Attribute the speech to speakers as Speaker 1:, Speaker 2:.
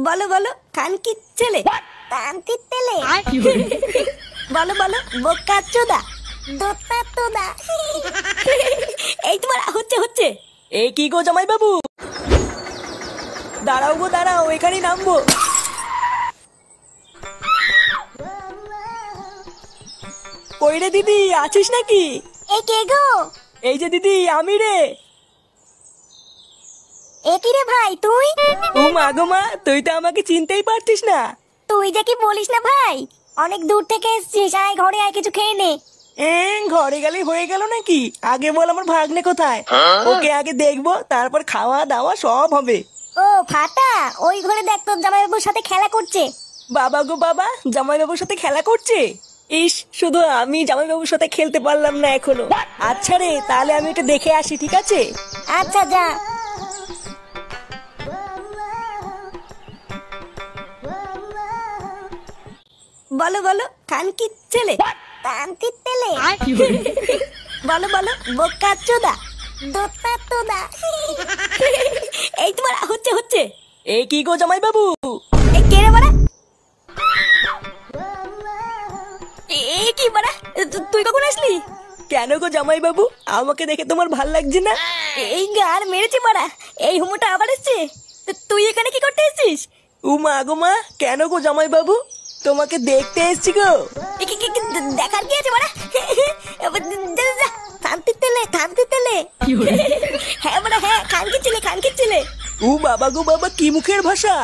Speaker 1: বলো বলো কানকির ছেলে। কানকির ছেলে বলো বলো বোকা চোদা দোতা তোদা। এই তোমার হচ্ছে হচ্ছে।
Speaker 2: এ কি গো জামাই বাবু, দাঁড়াও গো দাঁড়াও, এখানেই নামবো। কই রে দিদি, আছিস নাকি?
Speaker 1: এ কে গো?
Speaker 2: এই যে দিদি, আমি রে।
Speaker 1: এ কি রে ভাই তুই?
Speaker 2: ও মা গো মা, তুই তো আমাকে চিনতেই পারছিস না।
Speaker 1: তুই যে কি বলিস না ভাই, অনেক দূর থেকে এসেছিস, আয় ঘরে আয় কিছু খেয়ে নে।
Speaker 2: ঘরে গেলে হয়ে গেল নাকি? আগে বল আমার ভাগ্নে কোথায়, ওকে আগে দেখবো, তারপর খাওয়া দাওয়া সব হবে।
Speaker 1: ও ফাটা, ওই ঘরে দেখ তোর জামাইবাবুর সাথে খেলা করছে।
Speaker 2: বাবা গো বাবা, জামাইবাবুর সাথে খেলা করছে? ইস, শুধু আমি জামাইবাবুর সাথে খেলতে পারলাম না এখনো। আচ্ছা রে, তাহলে আমি একটু দেখে আসি, ঠিক আছে?
Speaker 1: আচ্ছা যা। বলো বলো কানকির ছেলে। কানকির ছেলে বলো বলো বোকা চোদা দোতা তোদা। এই তোমার হচ্ছে হচ্ছে।
Speaker 2: এ কি গো জামাই বাবু?
Speaker 1: এই কে রে বাড়া? এ কি বাড়া, তুই কখন আসলি?
Speaker 2: কেন গো জামাই বাবু, আমাকে দেখে তোমার ভাল লাগছে না?
Speaker 1: এই গার মেরেছে বাড়া, এই হুমোটা আবার এসছে। তুই এখানে কি করতে এসেছিস?
Speaker 2: ও মা গো মা, কেন গো জামাই বাবু, তোমাকে দেখতে এসছি গো।
Speaker 1: দেখার কি আছে বাড়া? শান্তির তেলে শান্তির তেলে। হ্যাঁ বাড়া হ্যাঁ, খানকির ছেলে খানকির ছেলে।
Speaker 2: ও বাবা গো বাবা, কি মুখের ভাষা!